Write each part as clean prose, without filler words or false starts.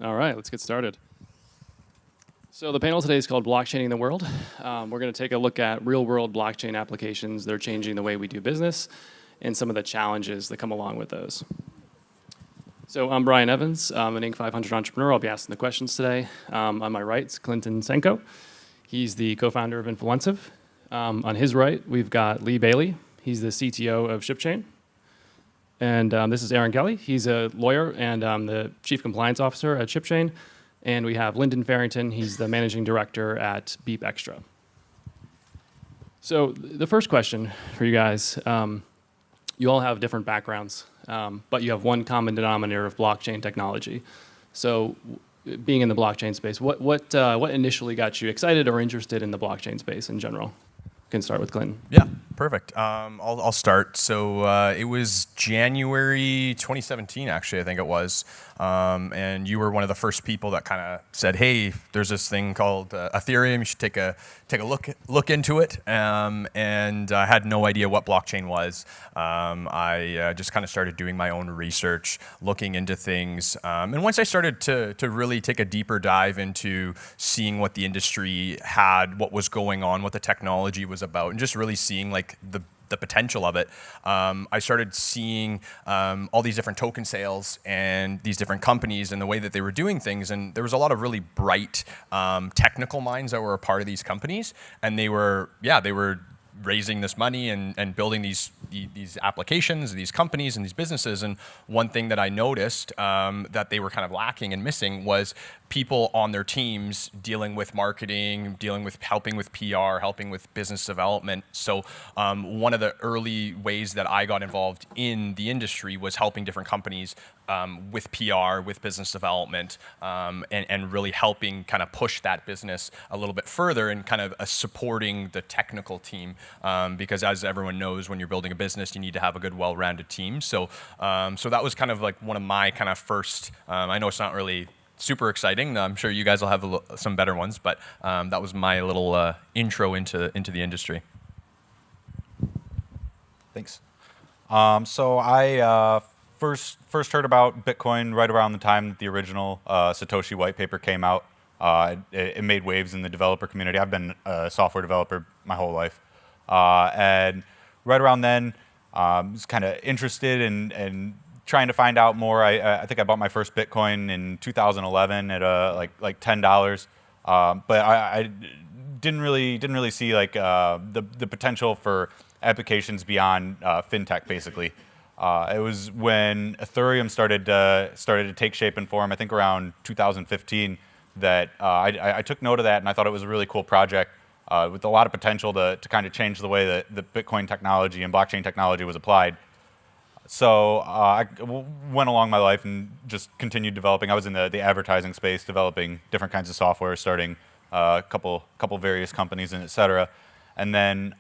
All right, let's get started. So the panel today is called Blockchaining the World. We're going to take a look at real-world blockchain applications that are changing the way we do business and some of the challenges that come along with those. So I'm Brian Evans. I'm an Inc. 500 entrepreneur. I'll be asking the questions today. On my right is Clinton Senkow. He's the co-founder of Influencive. On his right, we've got Lee Bailey. He's the CTO of ShipChain. And this is Aaron Kelly. He's a lawyer and the chief compliance officer at ShipChain. And we have Lyndon Farrington. He's the managing director at BeepXtra. So the first question for you guys, you all have different backgrounds, but you have one common denominator of blockchain technology. So being in the blockchain space, what initially got you excited or interested in the blockchain space in general? We can start with Clinton. Yeah, perfect. I'll start. So it was January 2017, actually, I think it was. And you were one of the first people that kind of said, "Hey, there's this thing called Ethereum. You should take a look into it." And I had no idea what blockchain was. I just kind of started doing my own research, looking into things. And once I started to really take a deeper dive into seeing what the industry had, what was going on, what the technology was about, and just really seeing like the potential of it, I started seeing all these different token sales and these different companies and the way that they were doing things. And there was a lot of really bright technical minds that were a part of these companies. And they were raising this money and building these applications, these companies and these businesses. And one thing that I noticed that they were kind of lacking and missing was people on their teams dealing with marketing, helping with PR, helping with business development. So one of the early ways that I got involved in the industry was helping different companies with PR, with business development, and really helping kind of push that business a little bit further and kind of supporting the technical team. Because as everyone knows, when you're building a business, you need to have a good, well-rounded team. So that was kind of like one of my kind of first, I know it's not really super exciting. I'm sure you guys will have some better ones, but that was my little intro into the industry. Thanks. So I first heard about Bitcoin right around the time that the original Satoshi white paper came out. It made waves in the developer community. I've been a software developer my whole life. And right around then, I was kind of interested in trying to find out more. I think I bought my first Bitcoin in 2011 at like $10. But I didn't really see like the potential for applications beyond fintech, basically. It was when Ethereum started to take shape and form, I think around 2015, that I took note of that, and I thought it was a really cool project with a lot of potential to kind of change the way that the Bitcoin technology and blockchain technology was applied. So I went along my life and just continued developing. I was in the advertising space, developing different kinds of software, starting a couple various companies, and et cetera. And then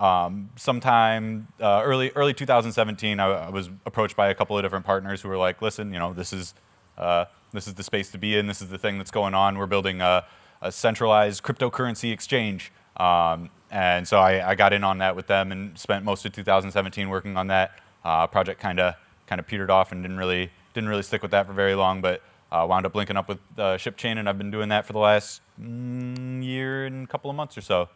sometime early 2017, I was approached by a couple of different partners who were like, "Listen, this is the space to be in. This is the thing that's going on. We're building a centralized cryptocurrency exchange." And so I got in on that with them and spent most of 2017 working on that. Project kind of petered off and didn't really stick with that for very long, but wound up linking up with ShipChain, and I've been doing that for the last year and a couple of months or so.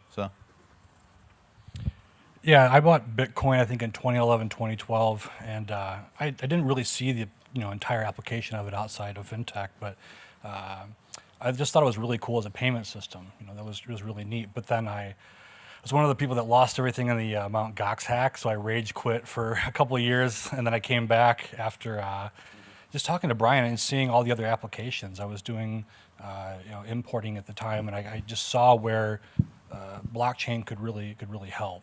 Yeah, I bought Bitcoin I think in 2011, 2012, and I didn't really see the entire application of it outside of fintech, but I just thought it was really cool as a payment system. That was really neat. But then I was one of the people that lost everything in the Mt. Gox hack, so I rage quit for a couple of years, and then I came back after just talking to Brian and seeing all the other applications. I was doing importing at the time, and I just saw where blockchain could really help,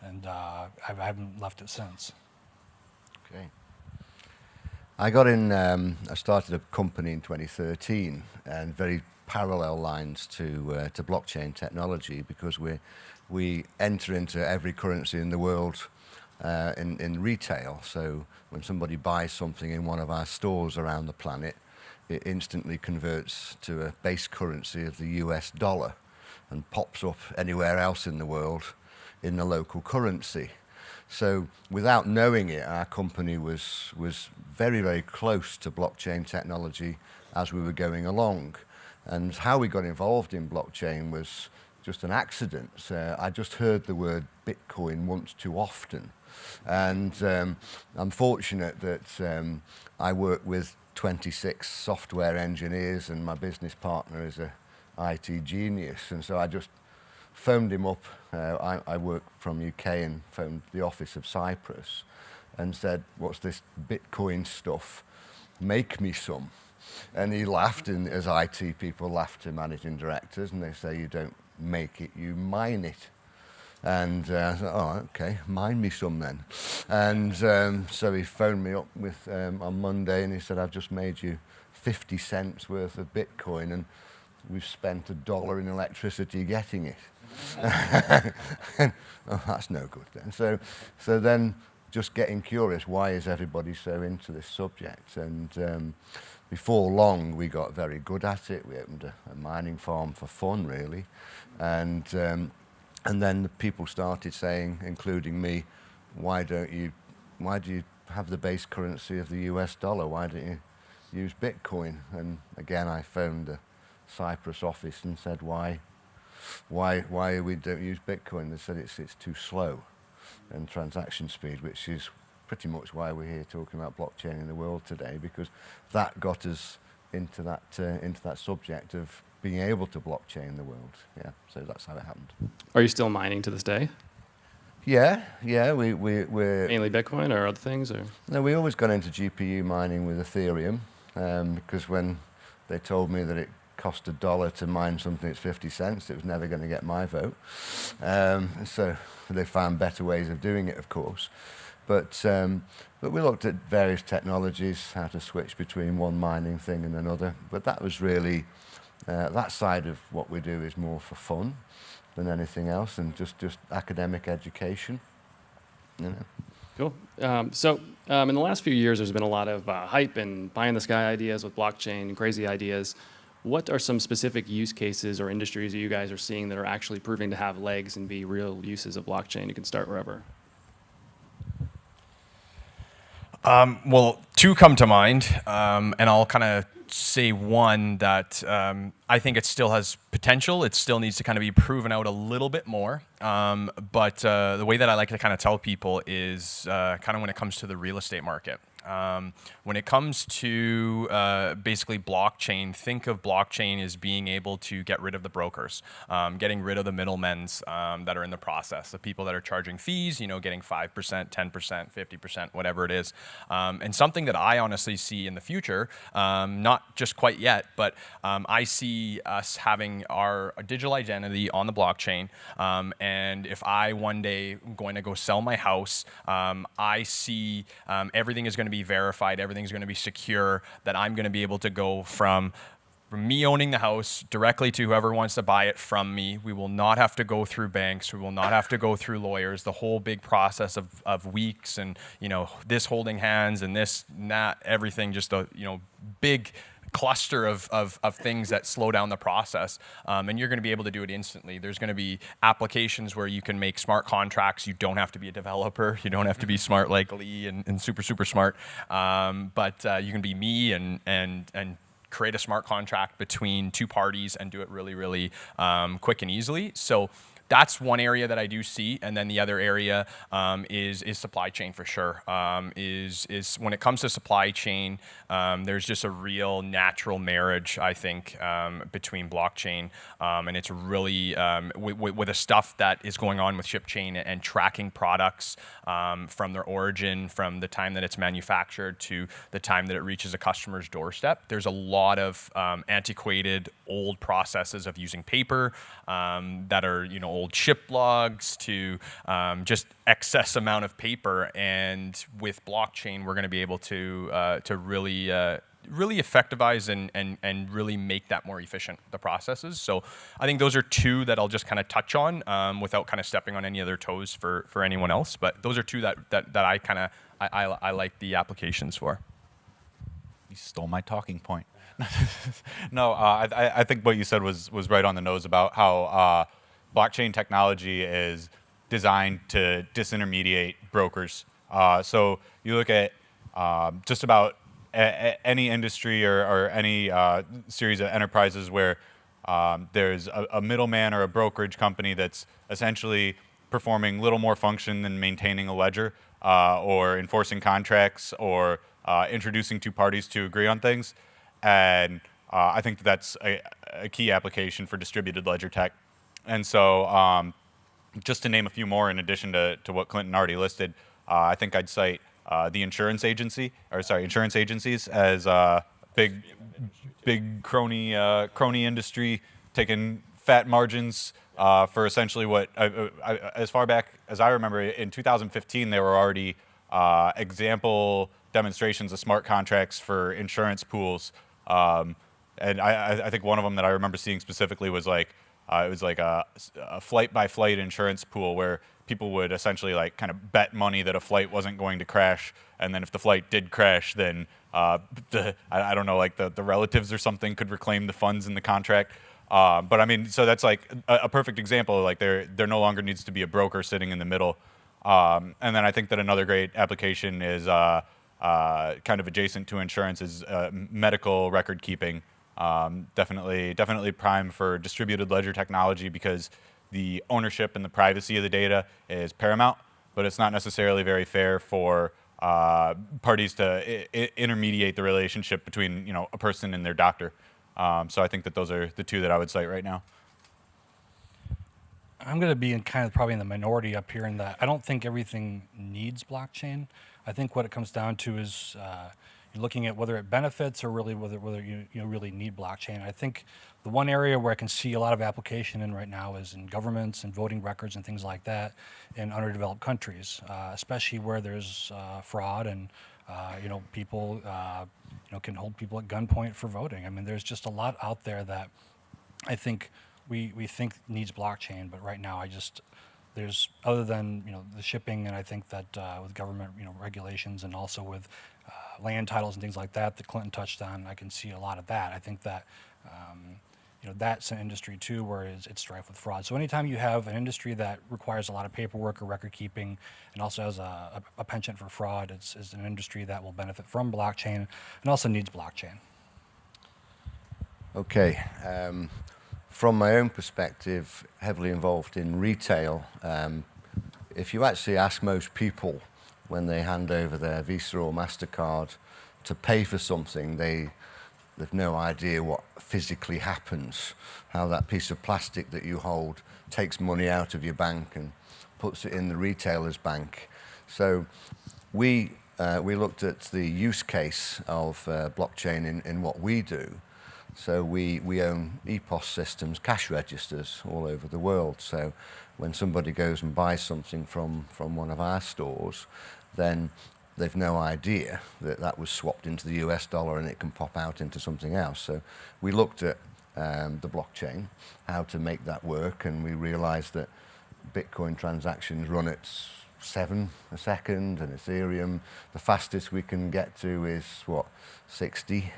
and I haven't left it since. Okay. I started a company in 2013, and very parallel lines to blockchain technology, because we enter into every currency in the world in retail. So when somebody buys something in one of our stores around the planet, it instantly converts to a base currency of the US dollar and pops up anywhere else in the world in the local currency. So without knowing it, our company was very, very close to blockchain technology as we were going along. And how we got involved in blockchain was just an accident. I just heard the word Bitcoin once too often. And I'm fortunate that I work with 26 software engineers, and my business partner is a IT genius. And so I just phoned him up. I work from UK, and phoned the office of Cyprus and said, "What's this Bitcoin stuff? Make me some." And he laughed, and as IT people laugh to managing directors, and they say, "You don't make it, you mine it." And I thought, "Oh, okay, mine me some then." And so he phoned me up on Monday, and he said, "I've just made you 50 cents worth of Bitcoin, and we've spent $1 in electricity getting it." Oh, that's no good then. So then just getting curious, why is everybody so into this subject? And before long, we got very good at it. We opened a mining farm for fun, really. And then the people started saying, including me, why do you have the base currency of the US dollar? Why don't you use Bitcoin? And again, I phoned the Cyprus office and said, why we don't use Bitcoin? They said it's too slow and transaction speed, which is pretty much why we're here talking about blockchain in the world today, because that got us into that subject of being able to blockchain the world. Yeah, so that's how it happened. Are you still mining to this day? Yeah, we're Mainly Bitcoin or other things? Or? No, we always got into GPU mining with Ethereum, because when they told me that it cost $1 to mine something that's 50 cents, it was never going to get my vote. So they found better ways of doing it, of course. But we looked at various technologies, how to switch between one mining thing and another. But that was really, that side of what we do is more for fun than anything else, and just academic education. You know. Cool. So in the last few years, there's been a lot of hype and pie-in-the-sky ideas with blockchain, crazy ideas. What are some specific use cases or industries that you guys are seeing that are actually proving to have legs and be real uses of blockchain? You can start wherever. Well, two come to mind, and I'll kind of say one that I think it still has potential. It still needs to kind of be proven out a little bit more. But the way that I like to kind of tell people is kind of when it comes to the real estate market. When it comes to basically blockchain, think of blockchain as being able to get rid of the brokers, getting rid of the middlemen that are in the process, the people that are charging fees, getting 5%, 10%, 50%, whatever it is. And something that I honestly see in the future, not just quite yet, but I see us having our digital identity on the blockchain. And if I one day am going to go sell my house, I see everything is going to be verified, everything's going to be secure, that I'm going to be able to go from me owning the house directly to whoever wants to buy it from me. We will not have to go through banks. We will not have to go through lawyers. The whole big process of weeks and, this holding hands and this and that, everything, just a, big cluster of things that slow down the process, and you're going to be able to do it instantly. There's going to be applications where you can make smart contracts. You don't have to be a developer. You don't have to be smart like Lee and super smart, but you can be me and create a smart contract between two parties and do it really quick and easily. So that's one area that I do see, and then the other area is supply chain for sure. Is when it comes to supply chain, there's just a real natural marriage, I think, between blockchain and it's really with the stuff that is going on with ShipChain and tracking products from their origin, from the time that it's manufactured to the time that it reaches a customer's doorstep. There's a lot of antiquated old processes of using paper that are old ship logs to just excess amount of paper, and with blockchain we're going to be able to really effectivize and really make that more efficient, the processes. So I think those are two that I'll just kind of touch on without kind of stepping on any other toes for anyone else, but those are two that I kind of I like the applications for. You stole my talking point. No, I think what you said was right on the nose about how blockchain technology is designed to disintermediate brokers. So you look at just about any industry or any series of enterprises where there's a middleman or a brokerage company that's essentially performing little more function than maintaining a ledger or enforcing contracts or introducing two parties to agree on things. And I think that's a key application for distributed ledger tech. And so just to name a few more in addition to what Clinton already listed, I think I'd cite the insurance agencies as big crony industry taking fat margins for essentially what, as far back as I remember, in 2015 there were already example demonstrations of smart contracts for insurance pools, and I think one of them that I remember seeing specifically was like it was like a flight by flight insurance pool where people would essentially like kind of bet money that a flight wasn't going to crash, and then if the flight did crash, then I don't know, like the relatives or something could reclaim the funds in the contract. But I mean, so that's like a perfect example. Like there no longer needs to be a broker sitting in the middle. And then I think that another great application is kind of adjacent to insurance is medical record keeping. Definitely prime for distributed ledger technology because the ownership and the privacy of the data is paramount, but it's not necessarily very fair for parties to intermediate the relationship between a person and their doctor. So I think that those are the two that I would cite right now. I'm going to be probably in the minority up here in that I don't think everything needs blockchain. I think what it comes down to is you're looking at whether it benefits or really whether you really need blockchain. I think the one area where I can see a lot of application in right now is in governments and voting records and things like that in underdeveloped countries, especially where there's fraud and people can hold people at gunpoint for voting. I mean, there's just a lot out there that I think we think needs blockchain, but right now there's other than the shipping, and I think that with government regulations and also with land titles and things like that Clinton touched on, I can see a lot of that. I think that that's an industry too where it's rife with fraud. So anytime you have an industry that requires a lot of paperwork or record keeping and also has a penchant for fraud, it's an industry that will benefit from blockchain and also needs blockchain. Okay. From my own perspective, heavily involved in retail, if you actually ask most people when they hand over their Visa or MasterCard to pay for something, they've no idea what physically happens, how that piece of plastic that you hold takes money out of your bank and puts it in the retailer's bank. So we looked at the use case of blockchain in what we do. So we own EPOS systems, cash registers all over the world. So when somebody goes and buys something from one of our stores, then they've no idea that was swapped into the US dollar and it can pop out into something else. So we looked at the blockchain, how to make that work, and we realized that Bitcoin transactions run at 7 a second, and Ethereum, the fastest we can get to is 60.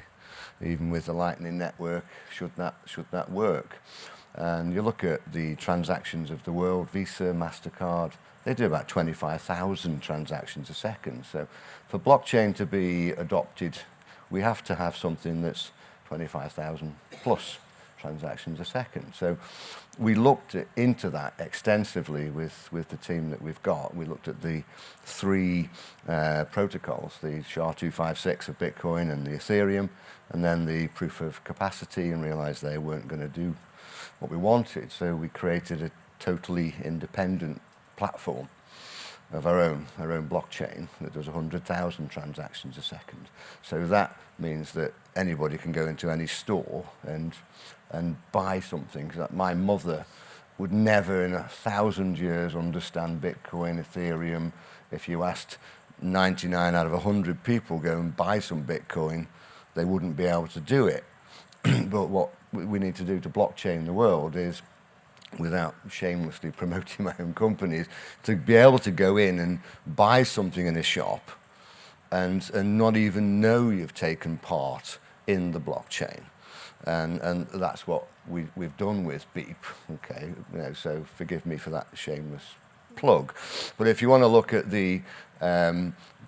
Even with the Lightning Network, should that work? And you look at the transactions of the world, Visa, MasterCard, they do about 25,000 transactions a second. So for blockchain to be adopted, we have to have something that's 25,000 plus transactions a second. So we looked into that extensively with the team that we've got. We looked at the 3 protocols, the SHA-256 of Bitcoin and the Ethereum, and then the proof of capacity, and realized they weren't going to do what we wanted. So we created a totally independent platform of our own blockchain that does 100,000 transactions a second. So that means that anybody can go into any store and buy something. My mother would never in 1,000 years understand Bitcoin, Ethereum. If you asked 99 out of 100 people go and buy some Bitcoin, they wouldn't be able to do it. But what we need to do to blockchain the world is, without shamelessly promoting my own companies, to be able to go in and buy something in a shop and not even know you've taken part in the blockchain. And that's what we've done with Beep. Okay, so forgive me for that shameless plug. But if you want to look at the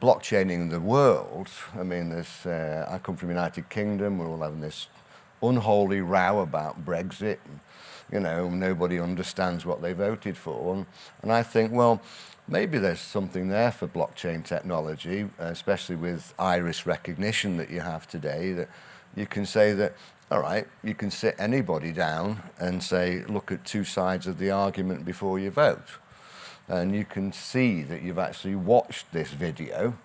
blockchaining the world, I mean, I come from the United Kingdom, we're all having this unholy row about Brexit. And, you know, nobody understands what they voted for. And I think, well, maybe there's something there for blockchain technology, especially with iris recognition that you have today, that you can say that, all right, you can sit anybody down and say, look at two sides of the argument before you vote. And you can see that you've actually watched this video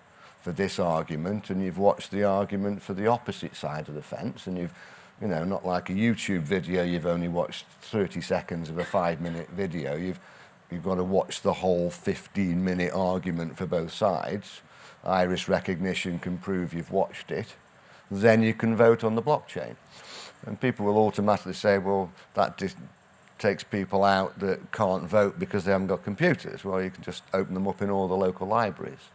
for this argument, and you've watched the argument for the opposite side of the fence, and you've, you know, not like a YouTube video, you've only watched 30 seconds of a 5-minute video. You've got to watch the whole 15-minute argument for both sides. Iris recognition can prove you've watched it. Then you can vote on the blockchain. And people will automatically say, well, that just takes people out that can't vote because they haven't got computers. Well, you can just open them up in all the local libraries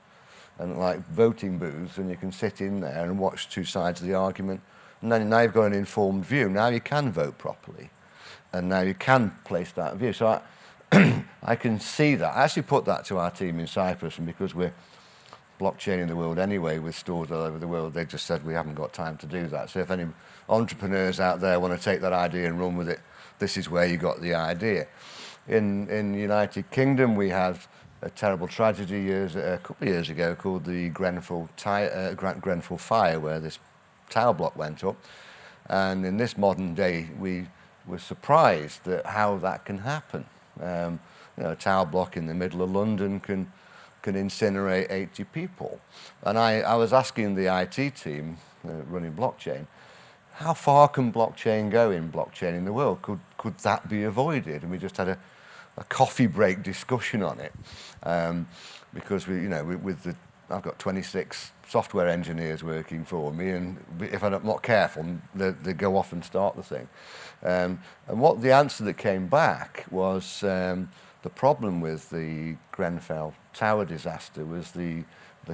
and like voting booths, and you can sit in there and watch two sides of the argument. And then now you've got an informed view. Now you can vote properly. And now you can place that view. So I can see that. I actually put that to our team in Cyprus, and because we're blockchaining the world anyway with stores all over the world, they just said we haven't got time to do that. So if any entrepreneurs out there want to take that idea and run with it, this is where you got the idea. In the United Kingdom, we had a terrible tragedy a couple of years ago called the Grenfell fire, where this tower block went up. And in this modern day, we were surprised at how that can happen. You know, a tower block in the middle of London can incinerate 80 people. And I was asking the IT team running blockchain, how far can blockchain go in blockchaining the world? Could that be avoided? And we just had a coffee break discussion on it, because I've got 26 software engineers working for me, and if I'm not careful, they go off and start the thing. And what the answer that came back was the problem with the Grenfell Tower disaster was the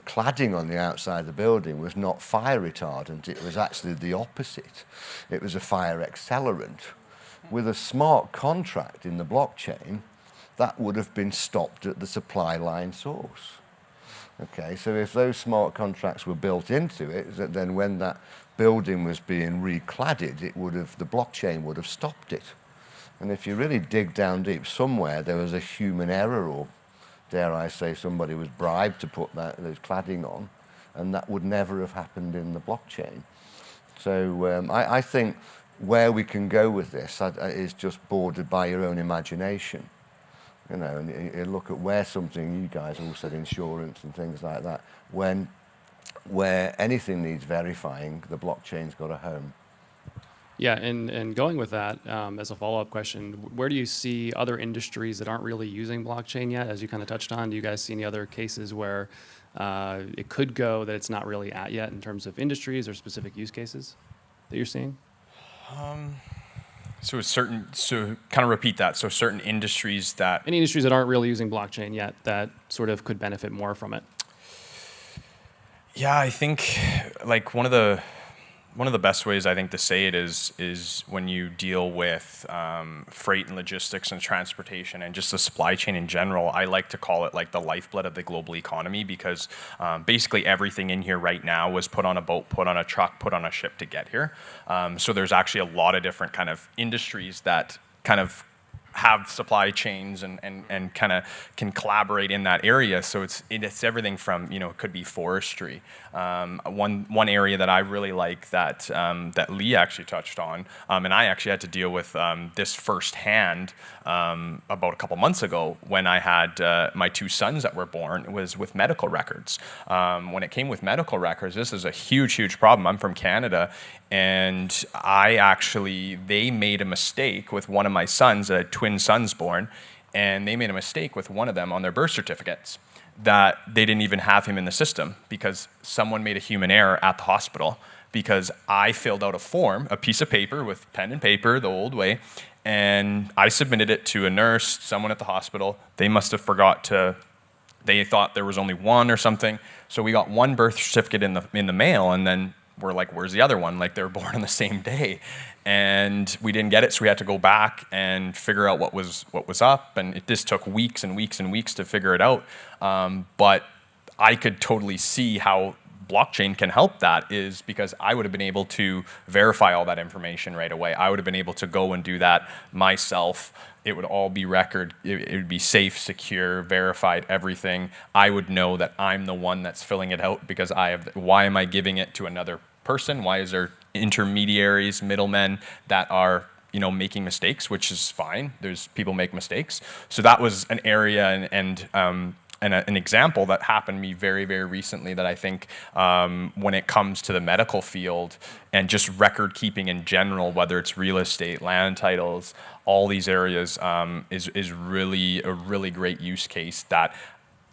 cladding on the outside of the building was not fire retardant. It was actually the opposite. It was a fire accelerant. With a smart contract in the blockchain, that would have been stopped at the supply line source. Okay, so if those smart contracts were built into it, then when that building was being recladded, the blockchain would have stopped it. And if you really dig down deep, somewhere there was a human error, or dare I say somebody was bribed to put those cladding on, and that would never have happened in the blockchain. So I think where we can go with this is just bordered by your own imagination. You know, and you look at where something, you guys all said insurance and things like that, where anything needs verifying, the blockchain's got a home. Yeah, and going with that, as a follow-up question, where do you see other industries that aren't really using blockchain yet, as you kind of touched on? Do you guys see any other cases where it could go that it's not really at yet in terms of industries or specific use cases that you're seeing? So kind of repeat that. So certain industries that... Any industries that aren't really using blockchain yet that sort of could benefit more from it? Yeah, I think like one of the best ways I think to say it is when you deal with freight and logistics and transportation and just the supply chain in general. I like to call it like the lifeblood of the global economy, because basically everything in here right now was put on a boat, put on a truck, put on a ship to get here. So there's actually a lot of different kind of industries that kind of have supply chains and kind of can collaborate in that area. So it's everything from, it could be forestry. One area that I really like that Lee actually touched on, and I actually had to deal with this firsthand about a couple months ago when I had my two sons that were born, was with medical records. When it came with medical records, this is a huge problem. I'm from Canada, and they made a mistake with one of my sons, twin sons born, and they made a mistake with one of them on their birth certificates, that they didn't even have him in the system because someone made a human error at the hospital, because I filled out a form, a piece of paper with pen and paper the old way, and I submitted it to a nurse, someone at the hospital. They must have they thought there was only one or something. So we got one birth certificate in the mail, and then we're like, where's the other one? Like, they were born on the same day. And we didn't get it, so we had to go back and figure out what was up. And this took weeks and weeks and weeks to figure it out. But I could totally see how blockchain can help that, is because I would have been able to verify all that information right away. I would have been able to go and do that myself. It would all be record. It would be safe, secure, verified, everything. I would know that I'm the one that's filling it out because I have. Why am I giving it to another person? Why is there intermediaries, middlemen that are making mistakes, which is fine. There's people make mistakes. So that was an area and an example that happened to me very, very recently that I think when it comes to the medical field and just record keeping in general, whether it's real estate, land titles, all these areas is really a really great use case that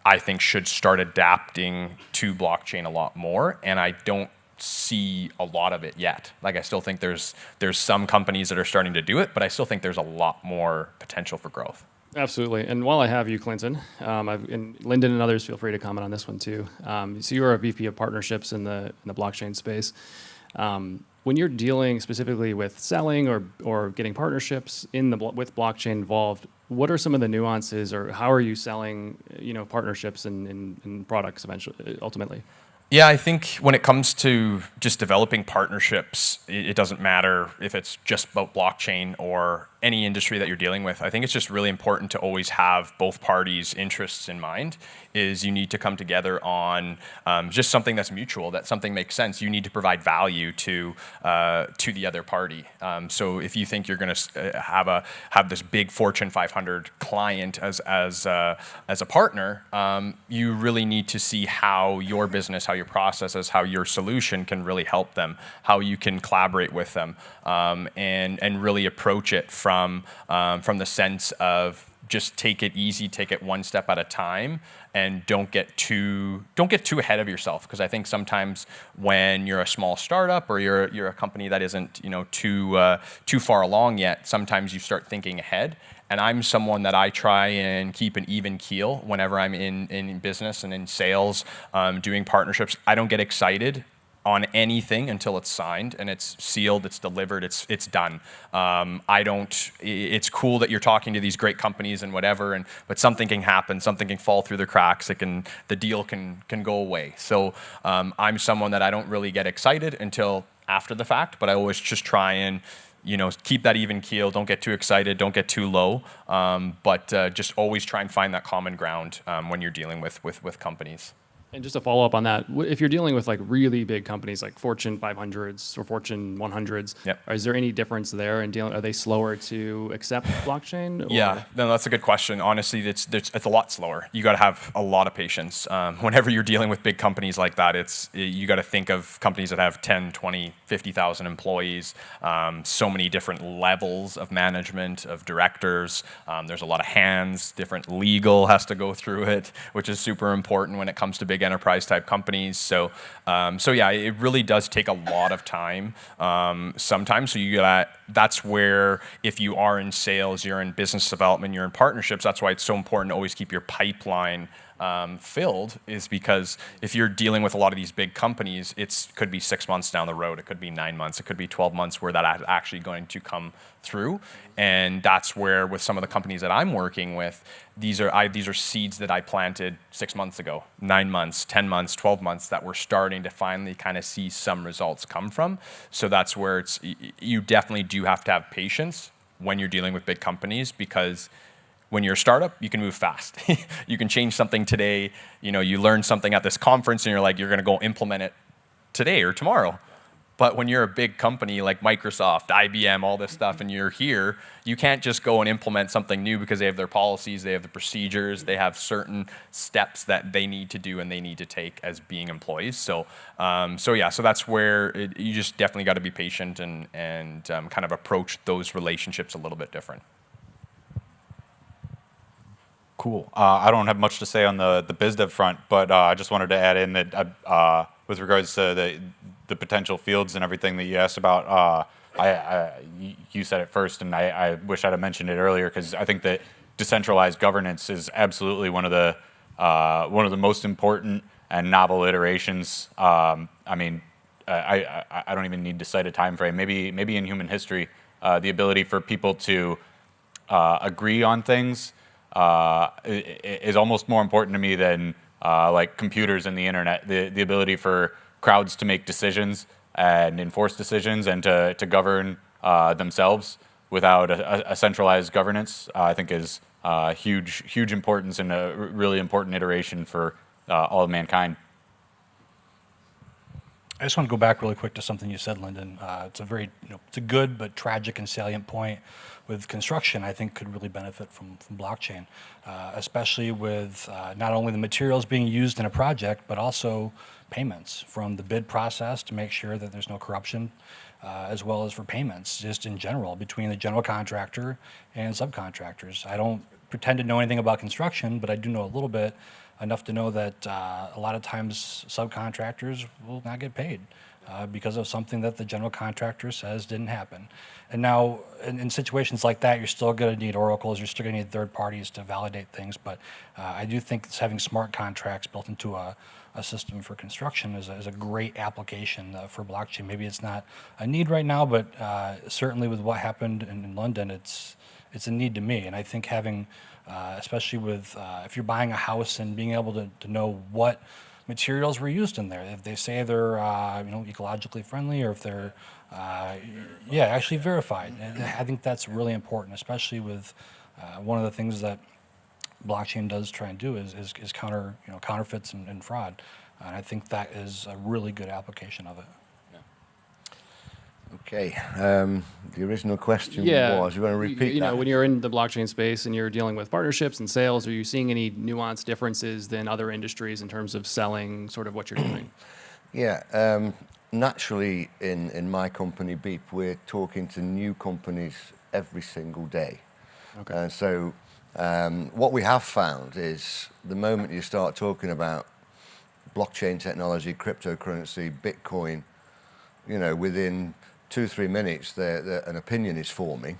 I think should start adapting to blockchain a lot more. And I don't see a lot of it yet. Like, I still think there's some companies that are starting to do it, but I still think there's a lot more potential for growth. Absolutely. And while I have you, Clinton, and Lyndon and others, feel free to comment on this one too. So you are a VP of partnerships in the blockchain space. When you're dealing specifically with selling or getting partnerships with blockchain involved, what are some of the nuances, or how are you selling partnerships and products ultimately? Yeah, I think when it comes to just developing partnerships, it doesn't matter if it's just about blockchain or any industry that you're dealing with. I think it's just really important to always have both parties' interests in mind. Is you need to come together on just something that's mutual, that something makes sense. You need to provide value to the other party. So if you think you're going to have this big Fortune 500 client as a partner, you really need to see how your business, how your processes, how your solution can really help them, how you can collaborate with them, and really approach it from the sense of just take it easy, take it one step at a time, and don't get too ahead of yourself. Because I think sometimes when you're a small startup or you're a company that isn't too far along yet, sometimes you start thinking ahead. And I'm someone that I try and keep an even keel whenever I'm in business and in sales, doing partnerships. I don't get excited on anything until it's signed and it's sealed, it's delivered, it's done. It's cool that you're talking to these great companies and whatever, but something can happen, something can fall through the cracks, the deal can go away. So I'm someone that I don't really get excited until after the fact, but I always just try and keep that even keel. Don't get too excited, don't get too low, but just always try and find that common ground when you're dealing with companies. And just to follow up on that, if you're dealing with like really big companies like Fortune 500s or Fortune 100s, yep. Is there any difference there in dealing? Are they slower to accept blockchain? Yeah, no, that's a good question. Honestly, it's a lot slower. You got to have a lot of patience. Whenever you're dealing with big companies like that, you got to think of companies that have 10, 20, 50,000 employees, so many different levels of management, of directors. There's a lot of hands, different legal has to go through it, which is super important when it comes to big enterprise type companies. So yeah, it really does take a lot of time sometimes. So that's where, if you are in sales, you're in business development, you're in partnerships, that's why it's so important to always keep your pipeline filled, is because if you're dealing with a lot of these big companies, it could be 6 months down the road, it could be 9 months, it could be 12 months where that is actually going to come through. And that's where, with some of the companies that I'm working with, these are seeds that I planted 6 months ago, 9 months, 10 months, 12 months, that we're starting to finally kind of see some results come from. So that's where you definitely do have to have patience when you're dealing with big companies, because when you're a startup, you can move fast. You can change something today. You learn something at this conference and you're going to go implement it today or tomorrow. But when you're a big company like Microsoft, IBM, all this stuff, and you're here, you can't just go and implement something new, because they have their policies, they have the procedures, they have certain steps that they need to do and they need to take as being employees. So that's where you just definitely got to be patient and kind of approach those relationships a little bit different. Cool. I don't have much to say on the biz dev front, but I just wanted to add in that with regards to the potential fields and everything that you asked about, you said it first, and I wish I'd have mentioned it earlier, because I think that decentralized governance is absolutely one of the most important and novel iterations. I don't even need to cite a time frame. Maybe in human history, the ability for people to agree on things is almost more important to me than like computers and the internet, the ability for crowds to make decisions and enforce decisions and to govern themselves without a centralized governance, I think is huge importance and a really important iteration for all of mankind. I just want to go back really quick to something you said, Lyndon. It's a very, it's a good but tragic and salient point. With construction, I think could really benefit from blockchain, especially with not only the materials being used in a project, but also payments from the bid process to make sure that there's no corruption, as well as for payments just in general between the general contractor and subcontractors. I don't pretend to know anything about construction, but I do know a little bit, enough to know that a lot of times subcontractors will not get paid because of something that the general contractor says didn't happen. And now in situations like that, you're still going to need oracles, you're still going to need third parties to validate things, but I do think having smart contracts built into a system for construction is a great application for blockchain. Maybe it's not a need right now, but certainly with what happened in London, it's a need to me. And I think having especially with if you're buying a house and being able to know what materials were used in there. If they say they're ecologically friendly, or if they're actually verified. And I think that's really important, especially with one of the things that blockchain does try and do is counter counterfeits and fraud. And I think that is a really good application of it. Okay. The original question was, you want to repeat that? When you're in the blockchain space and you're dealing with partnerships and sales, are you seeing any nuanced differences than other industries in terms of selling sort of what you're doing? Yeah. Naturally, in my company, Beep, we're talking to new companies every single day. Okay. So what we have found is the moment you start talking about blockchain technology, cryptocurrency, Bitcoin, within 2-3 minutes, an opinion is forming.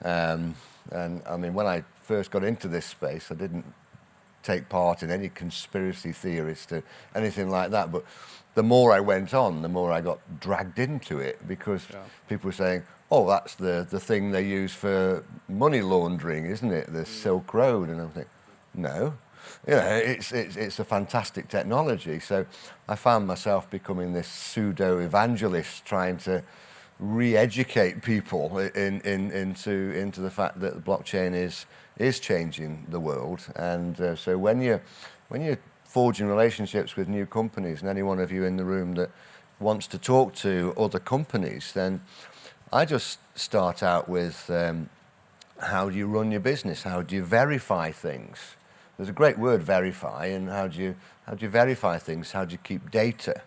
And I mean, when I first got into this space, I didn't take part in any conspiracy theorist or anything like that. But the more I went on, the more I got dragged into it, because people were saying, oh, that's the thing they use for money laundering, isn't it? The Silk Road. And I'm thinking, no. It's a fantastic technology. So I found myself becoming this pseudo-evangelist, trying to re-educate people into the fact that the blockchain is changing the world. And so when you're forging relationships with new companies, and any one of you in the room that wants to talk to other companies, then I just start out with how do you run your business? How do you verify things? There's a great word, verify, and how do you verify things? How do you keep data?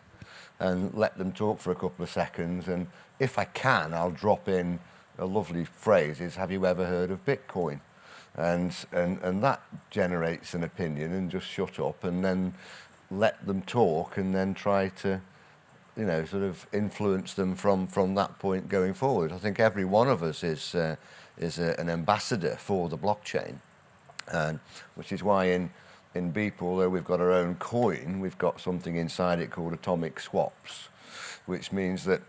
And let them talk for a couple of seconds, and if I can, I'll drop in a lovely phrase, is, have you ever heard of Bitcoin? And that generates an opinion, and just shut up and then let them talk, and then try to sort of influence them from that point going forward. I think every one of us is an ambassador for the blockchain, and which is why in Beep, although we've got our own coin, we've got something inside it called atomic swaps, which means that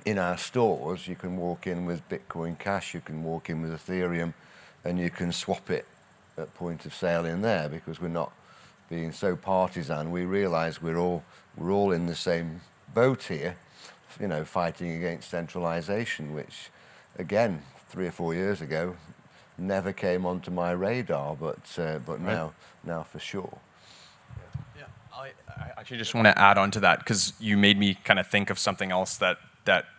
in our stores you can walk in with Bitcoin Cash, you can walk in with Ethereum, and you can swap it at point of sale in there, because we're not being so partisan. We realise we're all in the same boat here, fighting against centralisation, which again 3 or 4 years ago never came onto my radar, but right. now for sure. Yeah, I actually just want to add on to that, because you made me kind of think of something else that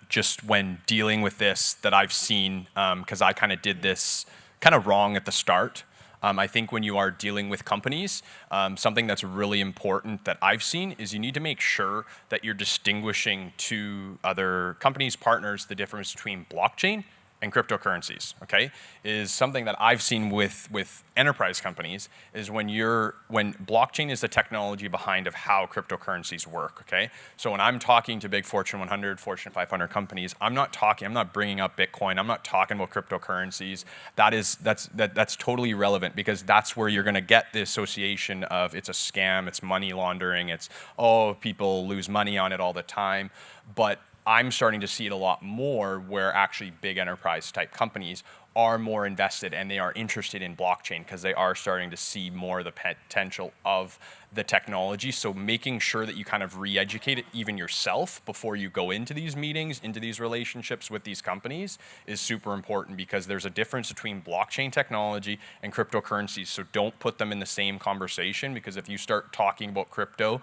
just when dealing with this that I've seen, because I kind of did this kind of wrong at the start. I think when you are dealing with companies, something that's really important that I've seen is you need to make sure that you're distinguishing to other companies, partners, the difference between blockchain and cryptocurrencies, okay, is something that I've seen with enterprise companies, is when blockchain is the technology behind of how cryptocurrencies work, okay? So when I'm talking to big Fortune 100, Fortune 500 companies, I'm not bringing up Bitcoin, I'm not talking about cryptocurrencies. That's totally irrelevant, because that's where you're gonna get the association of it's a scam, it's money laundering, it's, oh, people lose money on it all the time. But I'm starting to see it a lot more where actually big enterprise type companies are more invested and they are interested in blockchain because they are starting to see more of the potential of the technology. So making sure that you kind of re-educate it even yourself before you go into these meetings, into these relationships with these companies is super important, because there's a difference between blockchain technology and cryptocurrencies. So don't put them in the same conversation, because if you start talking about crypto,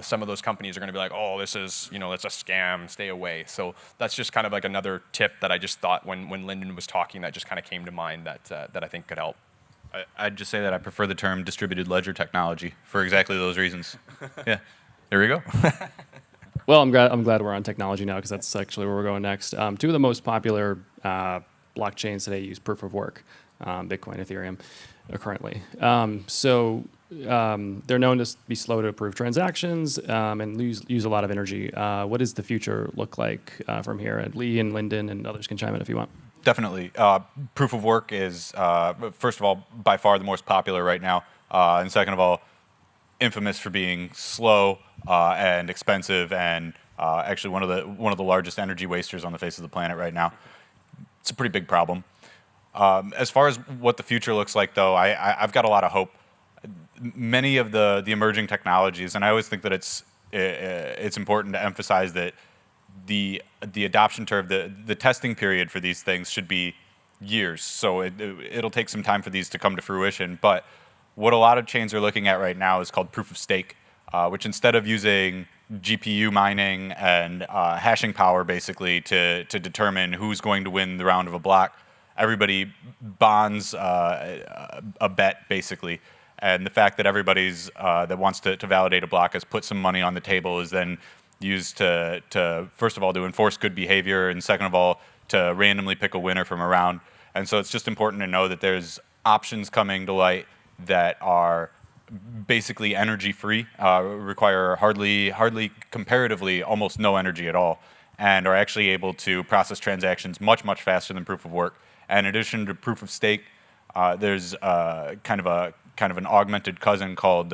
some of those companies are going to be like, oh, this is, it's a scam, stay away. So that's just kind of like another tip that I just thought when Lyndon was talking, that just kind of came to mind that I think could help. I'd just say that I prefer the term distributed ledger technology for exactly those reasons. Yeah, there we go. Well, I'm glad we're on technology now, because that's actually where we're going next. Two of the most popular blockchains today use proof of work, Bitcoin, Ethereum, currently. They're known to be slow to approve transactions and use a lot of energy. What does the future look like from here? And Lee and Lyndon and others can chime in if you want. Definitely. Proof of work is, first of all, by far the most popular right now. And second of all, infamous for being slow and expensive, and actually one of the largest energy wasters on the face of the planet right now. It's a pretty big problem. As far as what the future looks like, though, I've got a lot of hope. Many of the emerging technologies, and I always think that it's important to emphasize that the adoption curve, the testing period for these things should be years. So it'll take some time for these to come to fruition. But what a lot of chains are looking at right now is called proof of stake, which instead of using GPU mining and hashing power basically to determine who's going to win the round of a block, everybody bonds a bet basically. And the fact that everybody's that wants to validate a block has put some money on the table is then used to first of all to enforce good behavior, and second of all to randomly pick a winner from around. And so it's just important to know that there's options coming to light that are basically energy free, require hardly comparatively almost no energy at all, and are actually able to process transactions much faster than proof of work. And in addition to proof of stake, there's kind of an augmented cousin called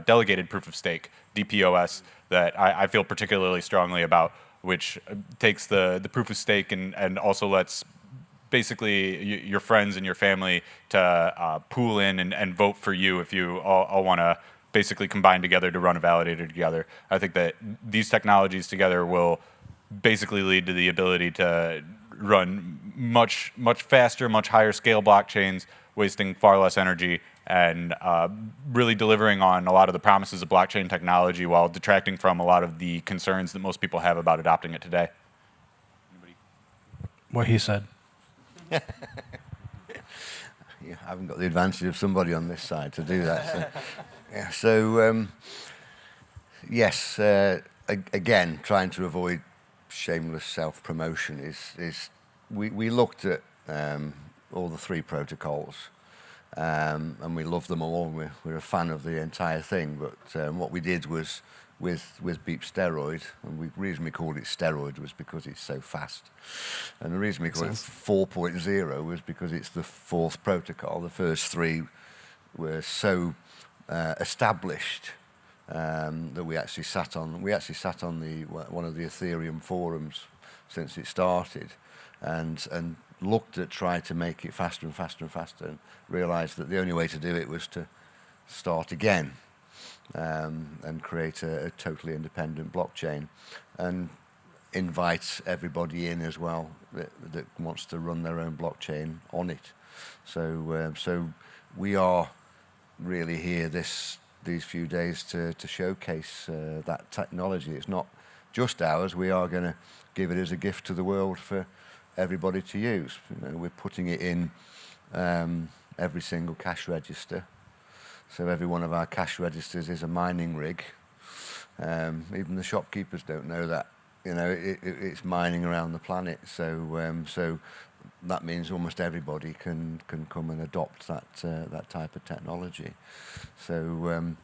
delegated proof of stake, DPoS, that I feel particularly strongly about, which takes the proof of stake and also lets basically your friends and your family to pool in and vote for you if you all want to basically combine together to run a validator together. I think that these technologies together will basically lead to the ability to run much faster, much higher scale blockchains, wasting far less energy, and really delivering on a lot of the promises of blockchain technology while detracting from a lot of the concerns that most people have about adopting it today. What he said. Yeah, I haven't got the advantage of somebody on this side to do that. Yes, again, trying to avoid shameless self-promotion is we looked at all the three protocols, and we love them all. We're a fan of the entire thing, but what we did was with BeepXtra, and the reason we called it steroid was because it's so fast, and the reason we called it 4.0 was because it's the fourth protocol. The first three were so established that we actually sat on one of the Ethereum forums since it started, and looked at trying to make it faster and faster and faster, and realized that the only way to do it was to start again and create a totally independent blockchain and invite everybody in as well that wants to run their own blockchain on it. So we are really here these few days to showcase that technology. It's not just ours. We are going to give it as a gift to the world for everybody to use. We're putting it in every single cash register. So every one of our cash registers is a mining rig. Even the shopkeepers don't know that. It's mining around the planet. So that means almost everybody can come and adopt that type of technology. So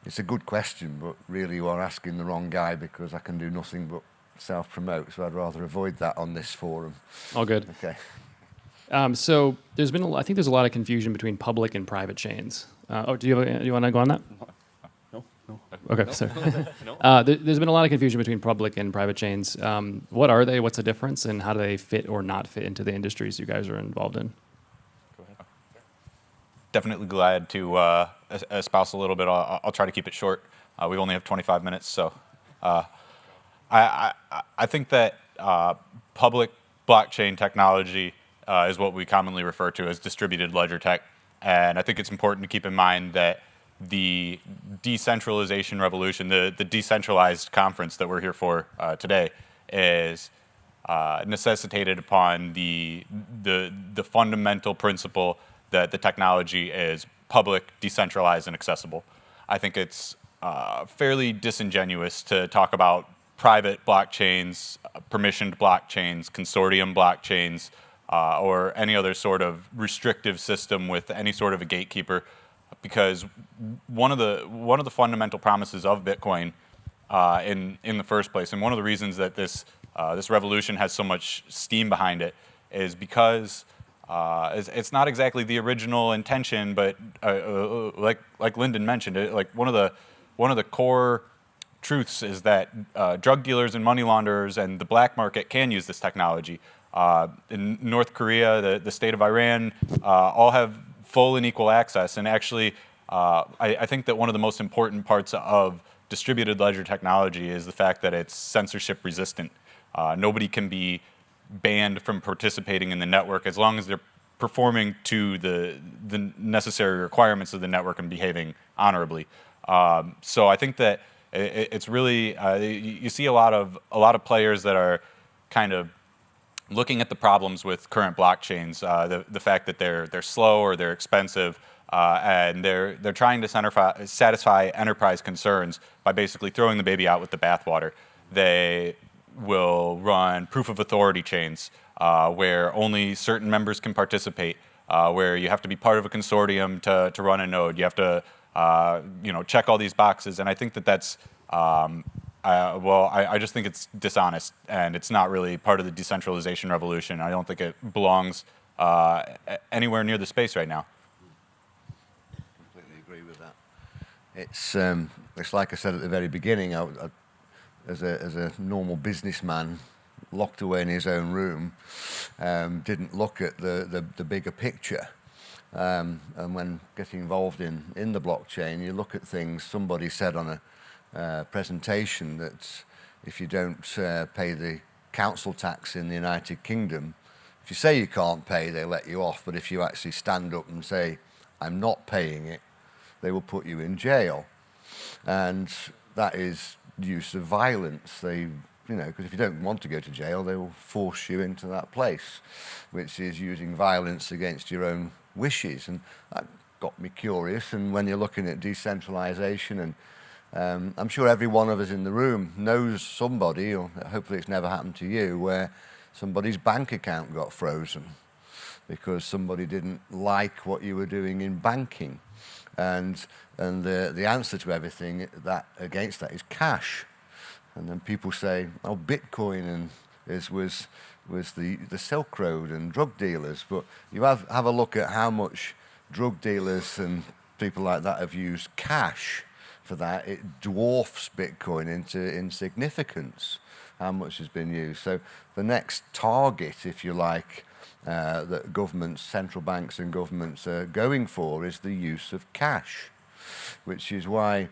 it's a good question, but really you are asking the wrong guy, because I can do nothing but self-promote. So I'd rather avoid that on this forum. All good. Okay. So there's been there's a lot of confusion between public and private chains. Do you want to go on that? No. Okay, sorry. There's been a lot of confusion between public and private chains. What are they? What's the difference? And how do they fit or not fit into the industries you guys are involved in? Definitely glad to espouse a little bit. I'll try to keep it short. We only have 25 minutes, so I think that public blockchain technology is what we commonly refer to as distributed ledger tech. And I think it's important to keep in mind that the decentralization revolution, the decentralized conference that we're here for today, is necessitated upon the fundamental principle that the technology is public, decentralized, and accessible. I think it's fairly disingenuous to talk about private blockchains, permissioned blockchains, consortium blockchains, or any other sort of restrictive system with any sort of a gatekeeper, because one of the fundamental promises of Bitcoin in the first place, and one of the reasons that this revolution has so much steam behind it, is because it's not exactly the original intention, but like Lyndon mentioned, one of the core truths is that drug dealers and money launderers and the black market can use this technology. In North Korea, the state of Iran, all have full and equal access. And actually, I think that one of the most important parts of distributed ledger technology is the fact that it's censorship resistant. Nobody can be banned from participating in the network as long as they're performing to the necessary requirements of the network and behaving honorably. So I think that it's really you see a lot of players that are kind of looking at the problems with current blockchains, the fact that they're slow or they're expensive, and they're trying to satisfy enterprise concerns by basically throwing the baby out with the bathwater. They will run proof of authority chains where only certain members can participate, where you have to be part of a consortium to run a node. You have to check all these boxes, and I think that's I just think it's dishonest, and it's not really part of the decentralization revolution. I don't think it belongs anywhere near the space right now. Completely agree with that. It's like I said at the very beginning. As a normal businessman, locked away in his own room, didn't look at the bigger picture. And when getting involved in the blockchain, you look at things. Somebody said on a presentation that if you don't pay the council tax in the United Kingdom, if you say you can't pay, they let you off. But if you actually stand up and say, I'm not paying it, they will put you in jail. And that is use of violence. Because if you don't want to go to jail, they will force you into that place, which is using violence against your own wishes. And that got me curious. And when you're looking at decentralization, and I'm sure every one of us in the room knows somebody, or hopefully it's never happened to you, where somebody's bank account got frozen because somebody didn't like what you were doing in banking. And the answer to everything against that is cash. And then people say, oh, Bitcoin was the Silk Road and drug dealers. But you have a look at how much drug dealers and people like that have used cash for that. It dwarfs Bitcoin into insignificance, how much has been used. So the next target, if you like, that governments, central banks and governments are going for is the use of cash, which is why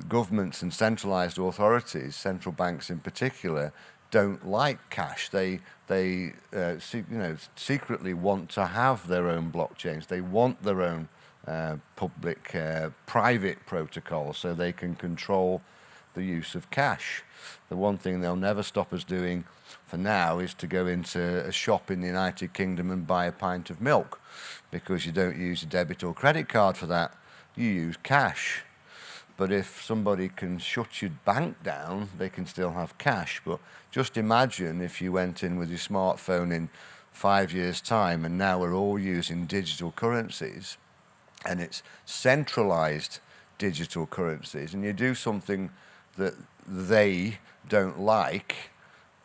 governments and centralized authorities, central banks in particular, don't like cash. They secretly want to have their own blockchains. They want their own public private protocols so they can control the use of cash. The one thing they'll never stop us doing for now is to go into a shop in the United Kingdom and buy a pint of milk, because you don't use a debit or credit card for that, you use cash. But if somebody can shut your bank down, they can still have cash. But just imagine if you went in with your smartphone in 5 years' time, and now we're all using digital currencies, and it's centralized digital currencies, and you do something that they don't like,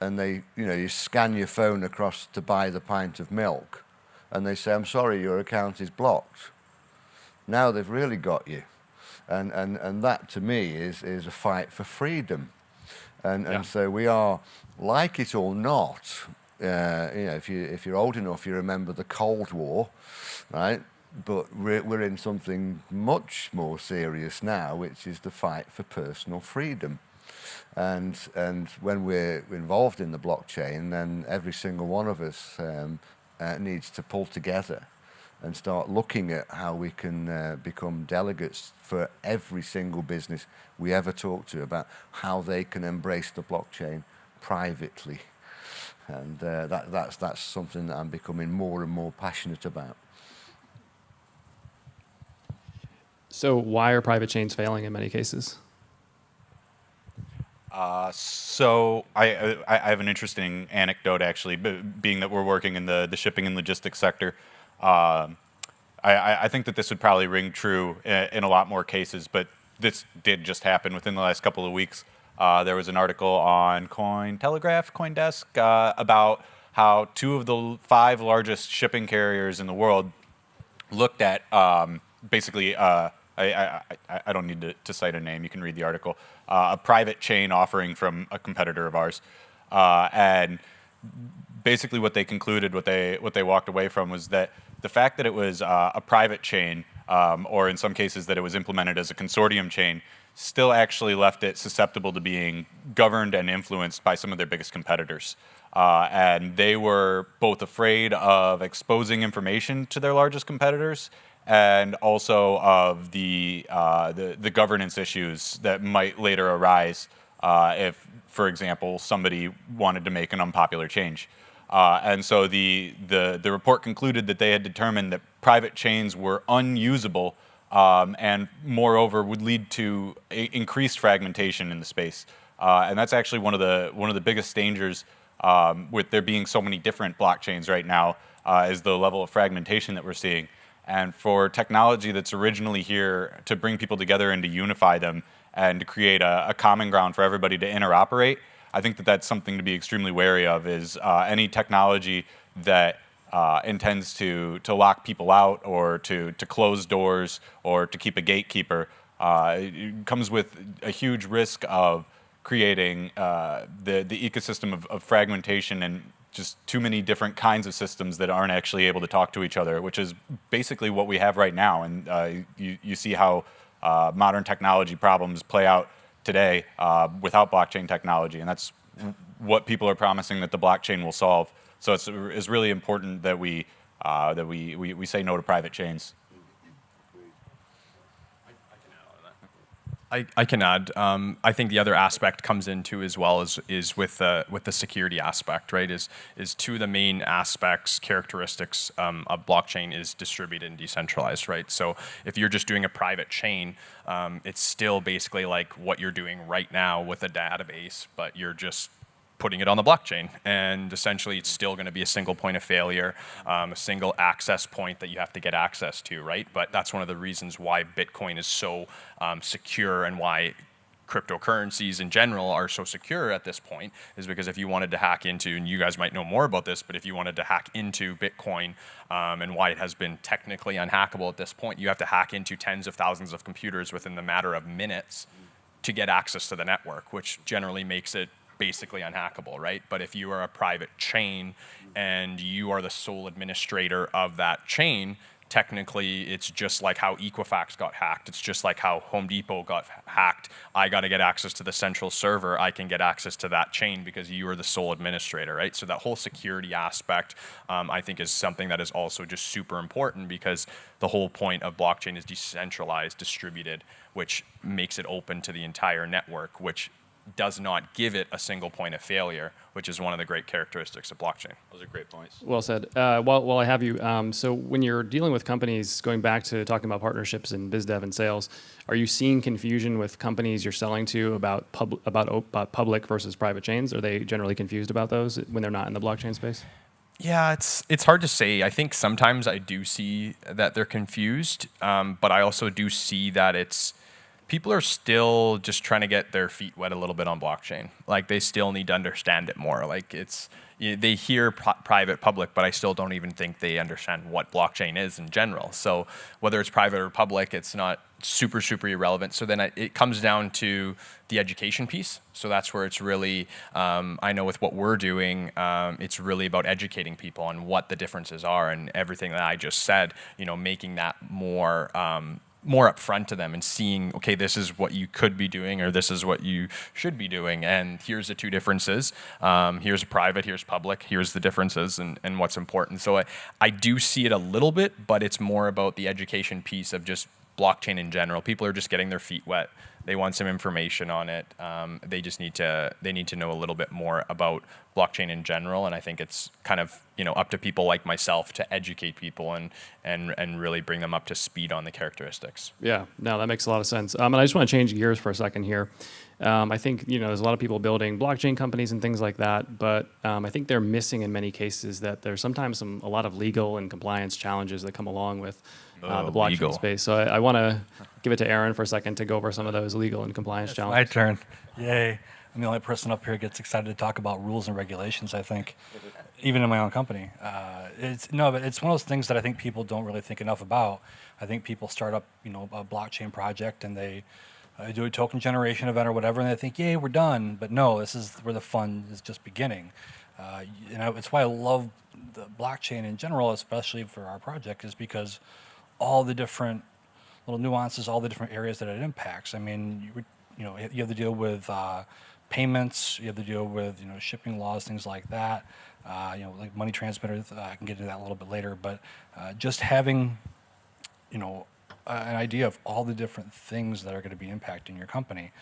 and you scan your phone across to buy the pint of milk, and they say, I'm sorry, your account is blocked. Now they've really got you. And that to me is a fight for freedom. And Yeah. so we are, like it or not, if you're old enough, you remember the Cold War, right? But we're in something much more serious now, which is the fight for personal freedom. And when we're involved in the blockchain, then every single one of us needs to pull together and start looking at how we can become delegates for every single business we ever talk to about how they can embrace the blockchain privately. And that's something that I'm becoming more and more passionate about. So why are private chains failing in many cases? So I have an interesting anecdote, actually, being that we're working in the shipping and logistics sector. I think that this would probably ring true in a lot more cases, but this did just happen within the last couple of weeks. There was an article on Cointelegraph, CoinDesk, about how 2 of the 5 largest shipping carriers in the world looked at basically, I don't need to cite a name, you can read the article, a private chain offering from a competitor of ours. And basically what they concluded, what they walked away from, was that the fact that it was a private chain, or in some cases that it was implemented as a consortium chain, still actually left it susceptible to being governed and influenced by some of their biggest competitors. And they were both afraid of exposing information to their largest competitors, and also of the governance issues that might later arise if, for example, somebody wanted to make an unpopular change. And so the report concluded that they had determined that private chains were unusable, and moreover would lead to increased fragmentation in the space. And that's actually one of the biggest dangers with there being so many different blockchains right now, is the level of fragmentation that we're seeing. And for technology that's originally here to bring people together and to unify them and to create a common ground for everybody to interoperate, I think that that's something to be extremely wary of, is any technology that intends to lock people out or to close doors or to keep a gatekeeper. It comes with a huge risk of creating the ecosystem of fragmentation and just too many different kinds of systems that aren't actually able to talk to each other, which is basically what we have right now. And you see how modern technology problems play out today without blockchain technology, and that's what people are promising that the blockchain will solve. So it's really important that we say no to private chains. I can add. I think the other aspect comes into as well is with the security aspect, right? Is 2 of the main aspects, characteristics of blockchain is distributed and decentralized, right? So if you're just doing a private chain, it's still basically like what you're doing right now with a database, but you're just putting it on the blockchain, and essentially it's still going to be a single point of failure, a single access point that you have to get access to, right? But that's one of the reasons why Bitcoin is so secure, and why cryptocurrencies in general are so secure at this point, is because if you wanted to hack into, and you guys might know more about this, but if you wanted to hack into Bitcoin, and why it has been technically unhackable at this point, you have to hack into tens of thousands of computers within the matter of minutes to get access to the network, which generally makes it basically unhackable, right? But if you are a private chain and you are the sole administrator of that chain, technically it's just like how Equifax got hacked. It's just like how Home Depot got hacked. I got to get access to the central server. I can get access to that chain because you are the sole administrator, right? So that whole security aspect, I think, is something that is also just super important, because the whole point of blockchain is decentralized, distributed, which makes it open to the entire network, which does not give it a single point of failure, which is one of the great characteristics of blockchain. Those are great points. Well said. While I have you, so when you're dealing with companies, going back to talking about partnerships and biz dev and sales, are you seeing confusion with companies you're selling to about public versus private chains? Are they generally confused about those when they're not in the blockchain space? Yeah, it's hard to say. I think sometimes I do see that they're confused, but I also do see that people are still just trying to get their feet wet a little bit on blockchain. Like, they still need to understand it more. Like, they hear private, public, but I still don't even think they understand what blockchain is in general. So whether it's private or public, it's not super, super irrelevant. So then it comes down to the education piece. So that's where it's really, I know with what we're doing, it's really about educating people on what the differences are, and everything that I just said, making that more upfront to them, and seeing, okay, this is what you could be doing, or this is what you should be doing, and here's the two differences. Here's private, here's public, here's the differences, and what's important. So I do see it a little bit, but it's more about the education piece of just blockchain in general. People are just getting their feet wet. They want some information on it. They need to know a little bit more about blockchain in general. And I think it's kind of up to people like myself to educate people and really bring them up to speed on the characteristics. Yeah, no, that makes a lot of sense. And I just want to change gears for a second here. I think there's a lot of people building blockchain companies and things like that, but I think they're missing in many cases that there's sometimes a lot of legal and compliance challenges that come along with the blockchain legal space. So I want to give it to Aaron for a second to go over some of those legal and compliance challenges. My turn. Yay. I'm the only person up here who gets excited to talk about rules and regulations, I think, even in my own company. But it's one of those things that I think people don't really think enough about. I think people start up, a blockchain project, and they do a token generation event or whatever, and they think, yay, we're done. But no, this is where the fun is just beginning. It's why I love the blockchain in general, especially for our project, is because all the different little nuances, all the different areas that it impacts. I mean, you have to deal with payments, you have to deal with shipping laws, things like that. Like money transmitters. I can get into that a little bit later, but just having an idea of all the different things that are going to be impacting your company,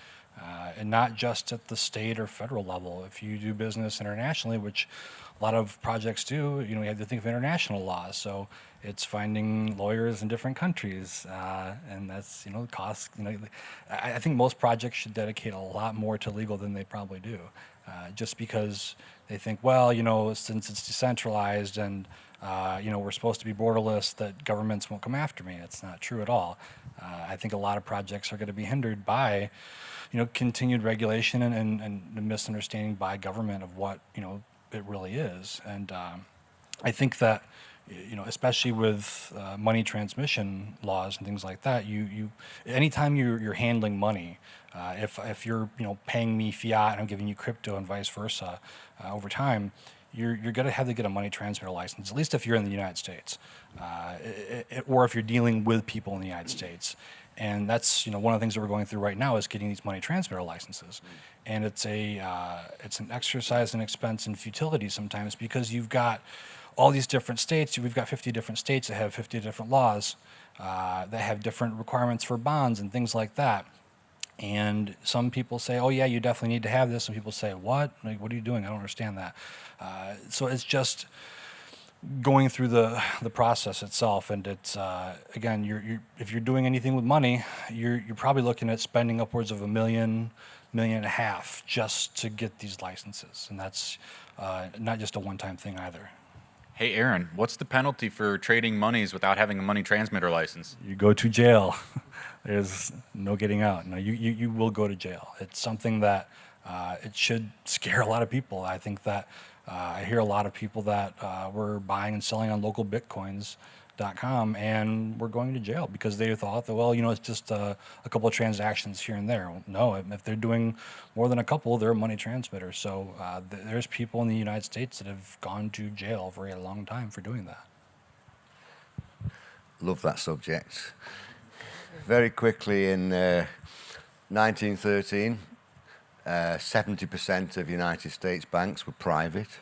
and not just at the state or federal level. If you do business internationally, which a lot of projects do, you have to think of international laws. So it's finding lawyers in different countries, and that's costs. I think most projects should dedicate a lot more to legal than they probably do, just because they think, well, since it's decentralized and we're supposed to be borderless, that governments won't come after me. It's not true at all. I think a lot of projects are going to be hindered by continued regulation and the misunderstanding by government of what it really is. And I think that especially with money transmission laws and things like that, you anytime you're handling money, if you're paying me fiat and I'm giving you crypto and vice versa, over time, you're going to have to get a money transmitter license, at least if you're in the United States, or if you're dealing with people in the United States. And that's one of the things that we're going through right now is getting these money transmitter licenses, and it's an exercise in expense and futility sometimes, because you've got all these different states. We've got 50 different states that have 50 different laws that have different requirements for bonds and things like that. And some people say, oh yeah, you definitely need to have this. Some people say, what? Like, what are you doing? I don't understand that. So it's just going through the process itself, and it's again, if you're doing anything with money, you're probably looking at spending upwards of $1 million, $1.5 million just to get these licenses, and that's not just a one-time thing either. Hey Aaron, what's the penalty for trading monies without having a money transmitter license? You go to jail. There's no getting out. No, you will go to jail. It's something that it should scare a lot of people. I think that I hear a lot of people that were buying and selling on localbitcoins.com and were going to jail because they thought that, well, it's just a couple of transactions here and there. No, if they're doing more than a couple, they're a money transmitter. So there's people in the United States that have gone to jail for a long time for doing that. Love that subject. Very quickly, in 1913, 70% of United States banks were private,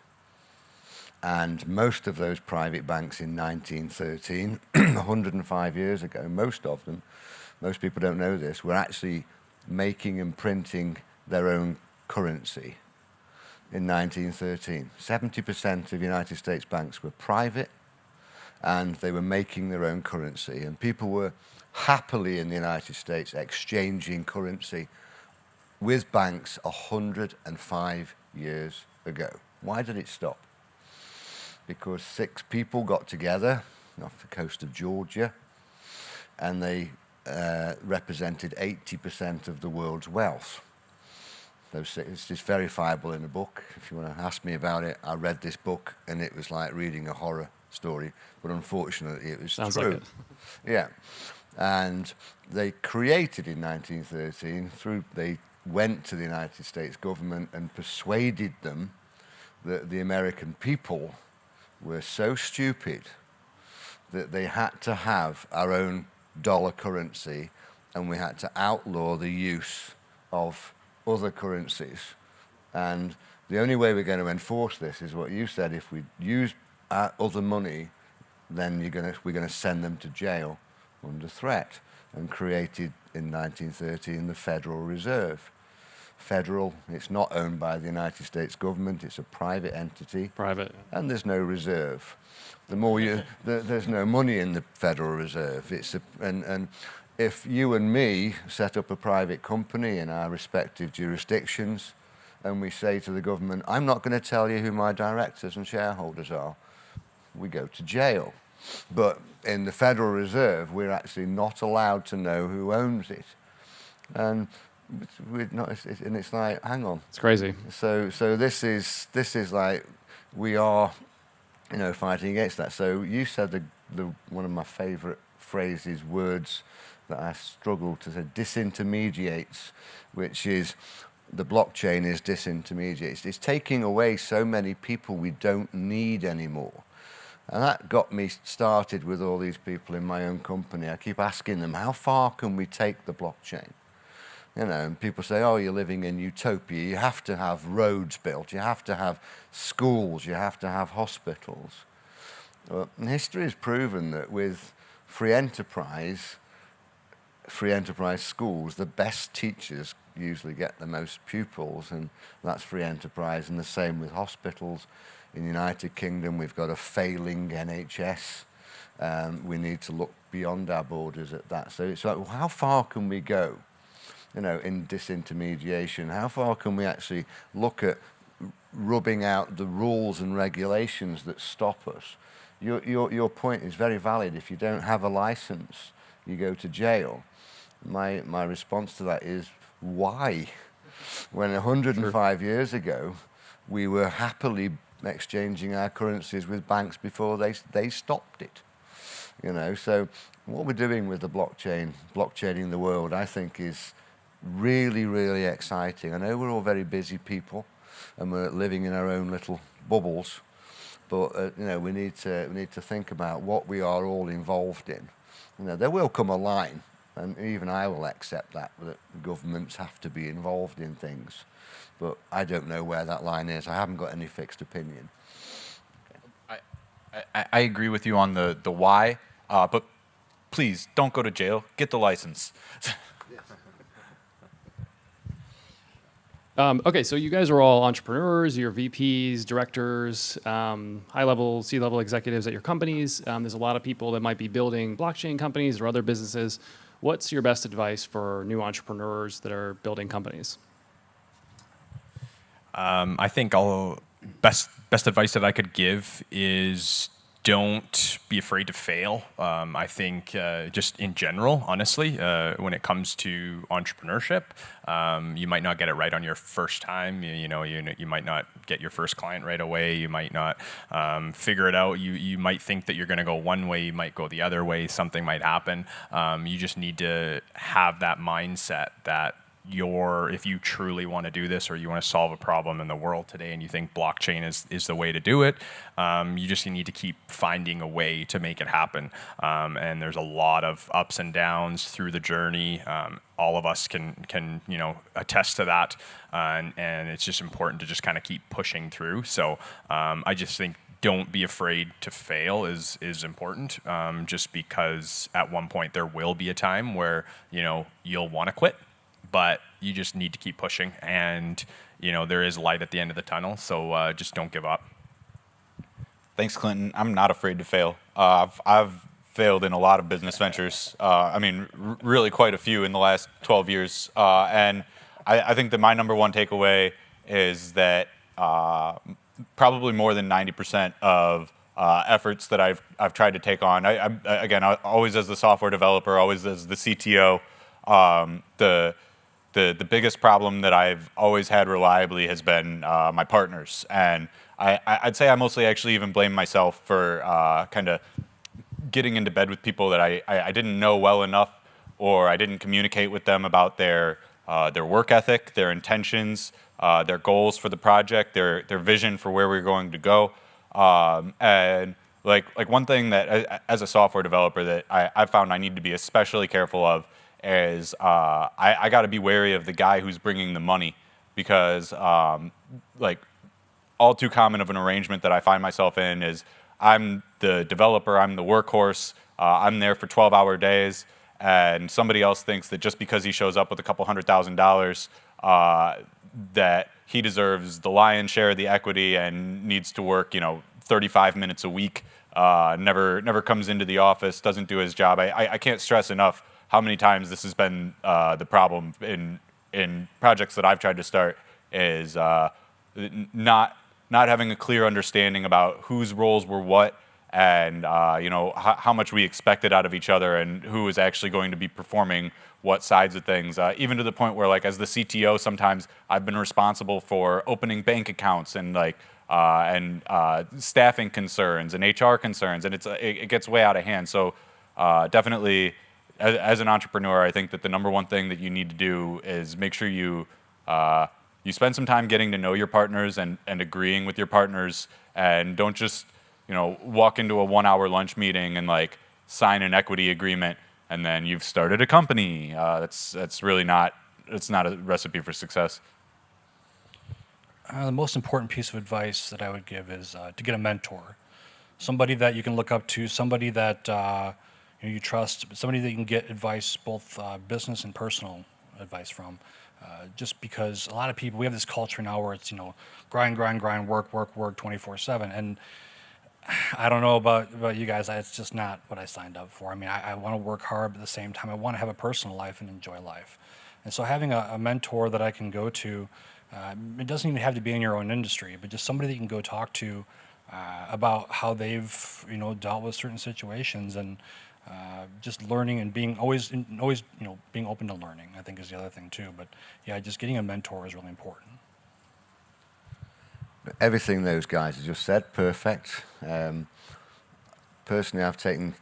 and most of those private banks in 1913, 105 years ago, most people don't know this, were actually making and printing their own currency in 1913. 70% of United States banks were private, and they were making their own currency, and people were happily in the United States exchanging currency with banks 105 years ago. Why did it stop? Because 6 people got together off the coast of Georgia, and they represented 80% of the world's wealth. It's verifiable in the book. If you want to ask me about it, I read this book, and it was like reading a horror story, but unfortunately it was Sounds true. like it. Yeah. And they created in 1913, they went to the United States government and persuaded them that the American people were so stupid that they had to have our own dollar currency, and we had to outlaw the use of other currencies. And the only way we're going to enforce this is what you said. If we use other money, then we're going to send them to jail under threat, and created in 1913 the Federal Reserve. Federal, it's not owned by the United States government, it's a private entity. Private. And there's no reserve. There's no money in the Federal Reserve. And if you and me set up a private company in our respective jurisdictions, and we say to the government, I'm not going to tell you who my directors and shareholders are, we go to jail. But in the Federal Reserve, we're actually not allowed to know who owns it. And it's like, hang on. It's crazy. So this is like, we are, fighting against that. So you said the one of my favorite phrases, words that I struggle to say, disintermediates, which is, the blockchain is disintermediates. It's taking away so many people we don't need anymore. And that got me started with all these people in my own company. I keep asking them, how far can we take the blockchain? And people say, oh, you're living in utopia. You have to have roads built. You have to have schools. You have to have hospitals. Well, history has proven that with free enterprise schools, the best teachers usually get the most pupils, and that's free enterprise. And the same with hospitals. In the United Kingdom, we've got a failing NHS. We need to look beyond our borders at that. So it's like, well, how far can we go, in disintermediation? How far can we actually look at rubbing out the rules and regulations that stop us? Your point is very valid. If you don't have a license, you go to jail. My response to that is, why? When 105 years ago, we were happily exchanging our currencies with banks before they stopped it. So what we're doing with the blockchaining the world, I think is really, really exciting. I know we're all very busy people and we're living in our own little bubbles, but we need to think about what we are all involved in. There will come a line, and even I will accept that governments have to be involved in things. But I don't know where that line is. I haven't got any fixed opinion. I agree with you on the why, but please don't go to jail. Get the license. Okay, so you guys are all entrepreneurs, you're VPs, directors, high-level, C-level executives at your companies. There's a lot of people that might be building blockchain companies or other businesses. What's your best advice for new entrepreneurs that are building companies? I think best advice that I could give is don't be afraid to fail. I think just in general, honestly, when it comes to entrepreneurship, you might not get it right on your first time. You might not get your first client right away. You might not figure it out. You might think that you're going to go one way. You might go the other way. Something might happen. You just need to have that mindset that if you truly want to do this, or you want to solve a problem in the world today and you think blockchain is the way to do it, you just need to keep finding a way to make it happen. And there's a lot of ups and downs through the journey. All of us can attest to that. And it's just important to just kind of keep pushing through. So I just think don't be afraid to fail is important, just because at one point there will be a time where you'll want to quit. But you just need to keep pushing, and there is light at the end of the tunnel. So just don't give up. Thanks, Clinton. I'm not afraid to fail. I've failed in a lot of business ventures. Really quite a few in the last 12 years. And I think that my number one takeaway is that probably more than 90% of efforts that I've tried to take on. I always as the software developer, always as the CTO. The biggest problem that I've always had reliably has been my partners, and I'd say I mostly actually even blame myself for kind of getting into bed with people that I didn't know well enough, or I didn't communicate with them about their work ethic, their intentions, their goals for the project, their vision for where we're going to go. And like one thing that as a software developer that I found I need to be especially careful of is I got to be wary of the guy who's bringing the money, because like all too common of an arrangement that I find myself in is I'm the developer, I'm the workhorse, I'm there for 12-hour days, and somebody else thinks that just because he shows up with a couple $100,000 that he deserves the lion's share of the equity and needs to work 35 minutes a week, never comes into the office, doesn't do his job. I can't stress enough how many times this has been the problem in projects that I've tried to start, is not having a clear understanding about whose roles were what, and how much we expected out of each other, and who is actually going to be performing what sides of things. Even to the point where, like, as the CTO, sometimes I've been responsible for opening bank accounts and staffing concerns and HR concerns, and it gets way out of hand. So definitely, as an entrepreneur, I think that the number one thing that you need to do is make sure you spend some time getting to know your partners and agreeing with your partners, and don't just walk into a 1-hour lunch meeting and sign an equity agreement and then you've started a company. That's really not a recipe for success. The most important piece of advice that I would give is to get a mentor, somebody that you can look up to, somebody that you trust, somebody that you can get advice, both business and personal advice from. Just because a lot of people, we have this culture now where it's grind, work 24/7, and I don't know about you guys. It's just not what I signed up for. I mean, I want to work hard, but at the same time, I want to have a personal life and enjoy life. And so having a mentor that I can go to, it doesn't even have to be in your own industry, but just somebody that you can go talk to about how they've dealt with certain situations, and just learning and being always being open to learning, I think, is the other thing too. But yeah, just getting a mentor is really important. Everything those guys have just said, perfect. Personally, I've taken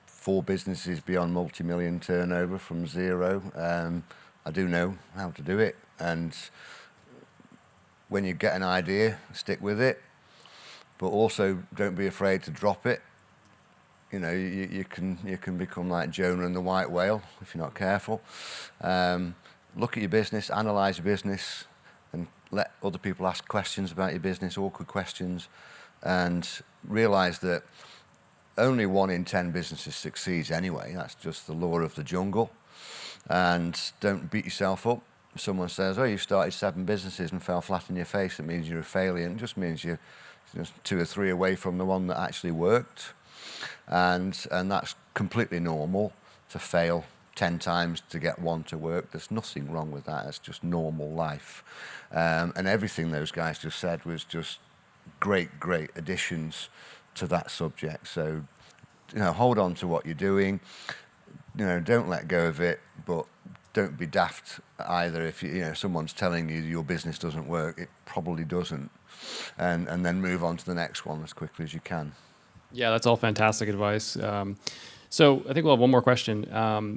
4 businesses beyond multi-million turnover from zero. I do know how to do it, and when you get an idea, stick with it, but also don't be afraid to drop it. You can become like Jonah and the white whale if you're not careful. Look at your business, analyze your business, and let other people ask questions about your business, awkward questions, and realize that only 1 in 10 businesses succeeds anyway. That's just the law of the jungle. And don't beat yourself up. If someone says, oh, you started 7 businesses and fell flat on your face, it means you're a failure. It just means you're just 2 or 3 away from the one that actually worked. And that's completely normal to fail 10 times to get one to work. There's nothing wrong with that. It's just normal life. And everything those guys just said was just great additions to that subject. So, hold on to what you're doing. Don't let go of it, but don't be daft either. If someone's telling you your business doesn't work, it probably doesn't. And then move on to the next one as quickly as you can. Yeah, that's all fantastic advice. So I think we'll have one more question.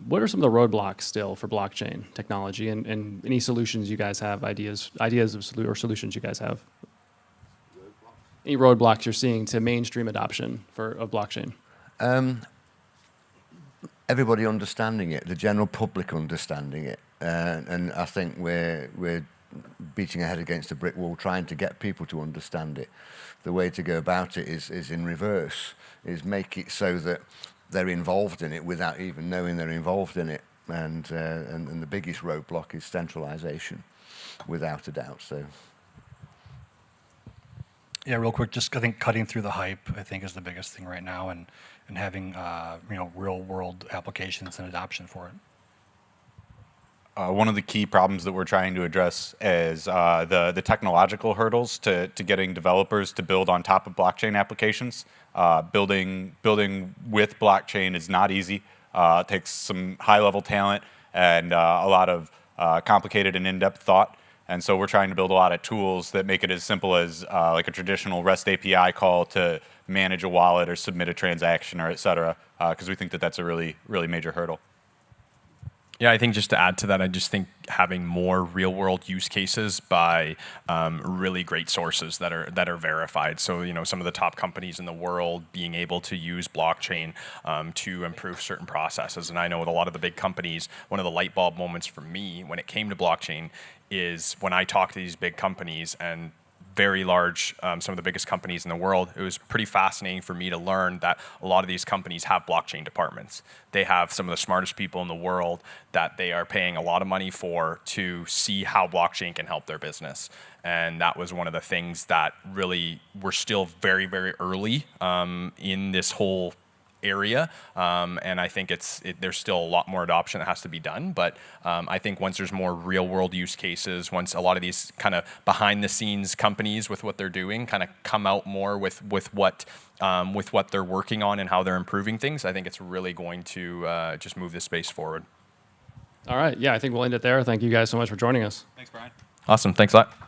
What are some of the roadblocks still for blockchain technology, and any solutions you guys have, ideas or solutions you guys have? Any roadblocks you're seeing to mainstream adoption of blockchain? Everybody understanding it, the general public understanding it, and I think we're beating our head against a brick wall trying to get people to understand it. The way to go about it is in reverse, is make it so that they're involved in it without even knowing they're involved in it. And the biggest roadblock is centralization, without a doubt. So. Yeah, real quick, just I think cutting through the hype, I think, is the biggest thing right now, and having real world applications and adoption for it. One of the key problems that we're trying to address is the technological hurdles to getting developers to build on top of blockchain applications. Building with blockchain is not easy. It takes some high-level talent and a lot of complicated and in-depth thought. And so we're trying to build a lot of tools that make it as simple as like a traditional REST API call to manage a wallet or submit a transaction or et cetera, because we think that that's a really, really major hurdle. Yeah, I think just to add to that, I just think having more real-world use cases by really great sources that are verified. So some of the top companies in the world being able to use blockchain to improve certain processes. And I know with a lot of the big companies, one of the light bulb moments for me when it came to blockchain is when I talk to these big companies and very large, some of the biggest companies in the world, it was pretty fascinating for me to learn that a lot of these companies have blockchain departments. They have some of the smartest people in the world that they are paying a lot of money for to see how blockchain can help their business. And that was one of the things that really we're still very, very early in this whole area, and I think there's still a lot more adoption that has to be done. But I think once there's more real-world use cases, once a lot of these kind of behind-the-scenes companies with what they're doing kind of come out more with what they're working on and how they're improving things, I think it's really going to just move this space forward. All right. Yeah, I think we'll end it there. Thank you guys so much for joining us. Thanks, Brian. Awesome. Thanks a lot.